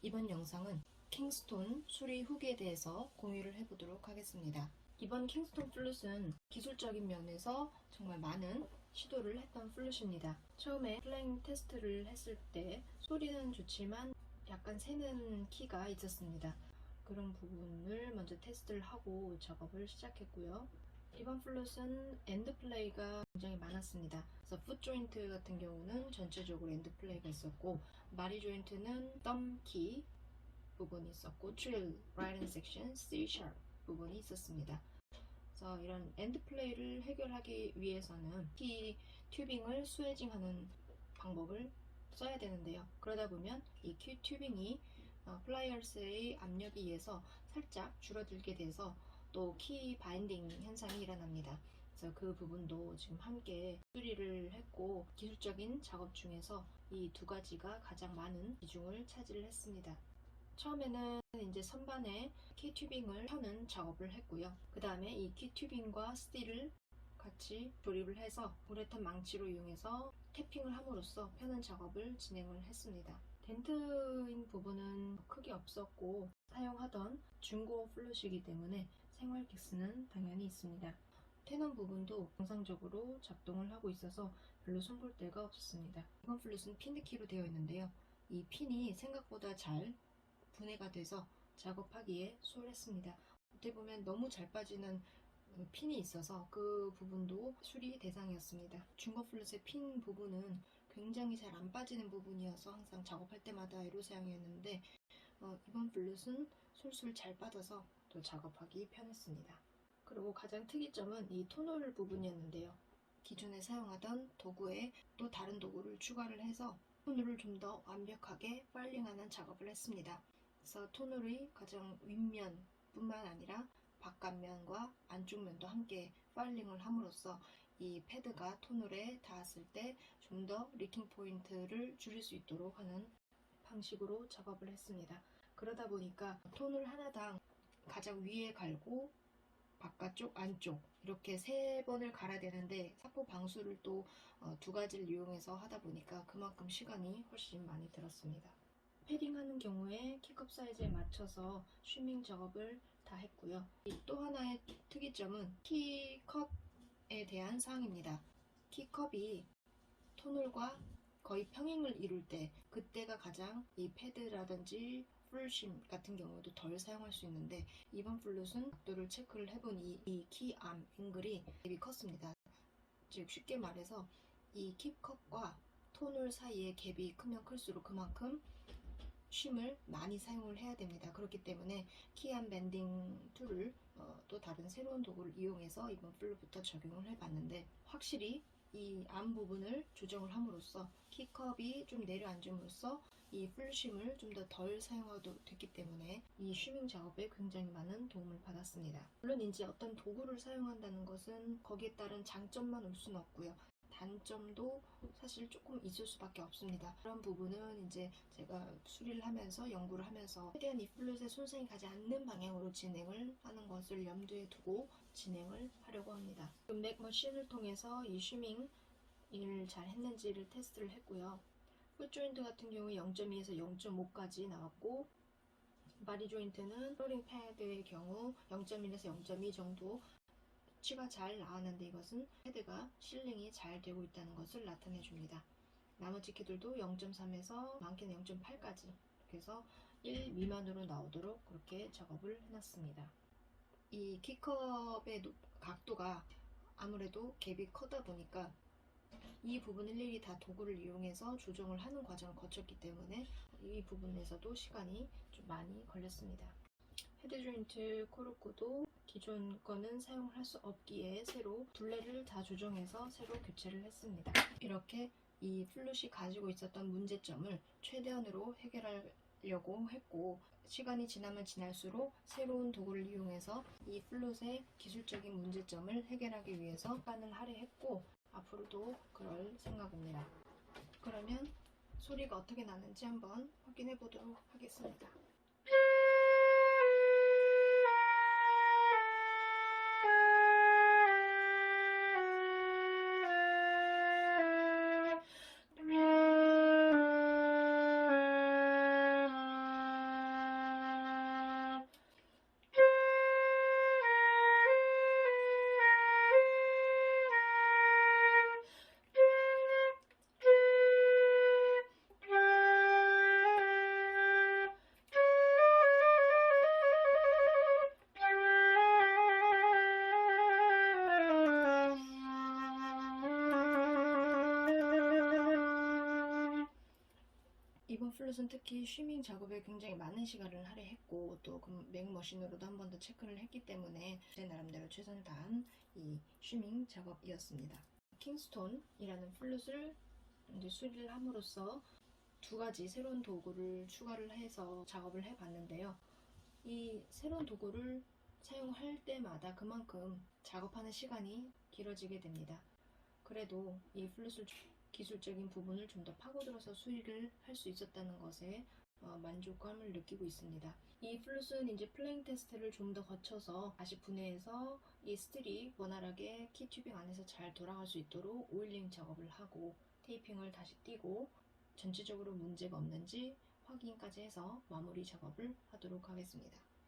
이번 영상은 킹스톤 수리 후기에 대해서 공유를 해보도록 하겠습니다. 이번 킹스톤 플룻은 기술적인 면에서 정말 많은 시도를 했던 플룻입니다. 처음에 플레잉 테스트를 했을 때 소리는 좋지만 약간 새는 키가 있었습니다. 그런 부분을 먼저 테스트를 하고 작업을 시작했고요. 이번 플룻은 엔드 플레이가 굉장히 많았습니다. 그래서 풋 조인트 같은 경우는 전체적으로 엔드 플레이가 있었고, 마리 조인트는 덤 키 부분이 있었고, 트릴, 라이트 섹션, C 샵 부분이 있었습니다. 그래서 이런 엔드 플레이를 해결하기 위해서는 키 튜빙을 스웨징하는 방법을 써야 되는데요. 그러다 보면 이 키 튜빙이 플라이어스의 압력에 의해서 살짝 줄어들게 돼서 또 키 바인딩 현상이 일어납니다. 그래서 그 부분도 지금 함께 수리를 했고, 기술적인 작업 중에서 이 두 가지가 가장 많은 비중을 차지를 했습니다. 처음에는 이제 선반에 키 튜빙을 펴는 작업을 했고요. 그 다음에 이 키 튜빙과 스틸을 같이 조립을 해서 우레탄 망치로 이용해서 탭핑을 함으로써 펴는 작업을 진행을 했습니다. 덴트인 부분은 크게 없었고, 사용하던 중고 플룻이기 때문에 생활 객스는 당연히 있습니다. 테넌 부분도 정상적으로 작동을 하고 있어서 별로 손볼 데가 없었습니다. 이번 플룻은 핀드키로 되어 있는데요. 이 핀이 생각보다 잘 분해가 돼서 작업하기에 수월했습니다. 어떻게 보면 너무 잘 빠지는 핀이 있어서 그 부분도 수리 대상이었습니다. 중고 플룻의 핀 부분은 굉장히 잘 안 빠지는 부분이어서 항상 작업할 때마다 애로사항이었는데, 이번 플룻은 술술 잘 빠져서 또 작업하기 편했습니다. 그리고 가장 특이점은 이 토놀 부분이었는데요. 기존에 사용하던 도구에 또 다른 도구를 추가를 해서 토놀을 좀 더 완벽하게 파일링하는 작업을 했습니다. 그래서 토놀의 가장 윗면 뿐만 아니라 바깥면과 안쪽 면도 함께 파일링을 함으로써 이 패드가 토놀에 닿았을 때 좀 더 리킹 포인트를 줄일 수 있도록 하는 방식으로 작업을 했습니다. 그러다 보니까 토놀 하나당 가장 위에 갈고 바깥쪽, 안쪽 이렇게 3번을 갈아야 되는데, 사포 방수를 또 2가지를 이용해서 하다 보니까 그만큼 시간이 훨씬 많이 들었습니다. 패딩하는 경우에 키컵 사이즈에 맞춰서 쉬밍 작업을 다 했고요. 또 하나의 특이점은 키컵에 대한 사항입니다. 키컵이 토놀과 거의 평행을 이룰 때, 그때가 가장 이 패드라든지 풀심 같은 경우도 덜 사용할 수 있는데, 이번 플룻은 각도를 체크를 해보니 이 키암 앵글이 갭이 컸습니다. 즉 쉽게 말해서 이 킵컵과 토놀 사이의 갭이 크면 클수록 그만큼 쉼을 많이 사용을 해야 됩니다. 그렇기 때문에 키암 밴딩 툴을 또 다른 새로운 도구를 이용해서 이번 플룻부터 적용을 해봤는데, 확실히 이 암 부분을 조정을 함으로써 키컵이 좀 내려앉음으로써 이 풀쉼을 좀 더 덜 사용하도 됐기 때문에 이 쉬밍 작업에 굉장히 많은 도움을 받았습니다. 물론 이제 어떤 도구를 사용한다는 것은 거기에 따른 장점만 올 수는 없고요. 단점도 사실 조금 있을 수밖에 없습니다. 그런 부분은 이제 제가 수리를 하면서 연구를 하면서 최대한 이 플룻에 손상이 가지 않는 방향으로 진행을 하는 것을 염두에 두고 진행을 하려고 합니다. 맥 머신을 통해서 이 쉬밍 일 잘 했는지를 테스트를 했고요. 풋 조인트 같은 경우 0.2에서 0.5까지 나왔고, 바디 조인트는 플로링 패드의 경우 0.1에서 0.2 정도 치가 잘 나왔는데, 이것은 패드가 실링이 잘 되고 있다는 것을 나타내 줍니다. 나머지 키들도 0.3에서 많게는 0.8까지 그래서 1 미만으로 나오도록 그렇게 작업을 해놨습니다. 이 키컵의 각도가 아무래도 갭이 커다 보니까 이 부분을 일일이 다 도구를 이용해서 조정을 하는 과정을 거쳤기 때문에 이 부분에서도 시간이 좀 많이 걸렸습니다. 헤드 조인트 코르크도 기존 거는 사용을 할 수 없기에 새로 둘레를 다 조정해서 새로 교체를 했습니다. 이렇게 이 플룻이 가지고 있었던 문제점을 최대한으로 해결하려고 했고, 시간이 지나면 지날수록 새로운 도구를 이용해서 이 플룻의 기술적인 문제점을 해결하기 위해서 시간을 할애했고, 앞으로도 그럴 생각입니다. 그러면 소리가 어떻게 나는지 한번 확인해 보도록 하겠습니다. 플룻은 특히 쉬밍 작업에 굉장히 많은 시간을 할애했고 또 그 맥머신으로도 한 번 더 체크를 했기 때문에 제 나름대로 최선을 다한 이 쉬밍 작업이었습니다. 킹스톤이라는 플룻을 이제 수리를 함으로써 두 가지 새로운 도구를 추가를 해서 작업을 해봤는데요. 이 새로운 도구를 사용할 때마다 그만큼 작업하는 시간이 길어지게 됩니다. 그래도 이 플룻을 기술적인 부분을 좀 더 파고들어서 수리를 할 수 있었다는 것에 만족감을 느끼고 있습니다. 이 플룻은 이제 플레잉 테스트를 좀 더 거쳐서 다시 분해해서 이 스틸이 원활하게 키 튜빙 안에서 잘 돌아갈 수 있도록 오일링 작업을 하고 테이핑을 다시 띄고 전체적으로 문제가 없는지 확인까지 해서 마무리 작업을 하도록 하겠습니다.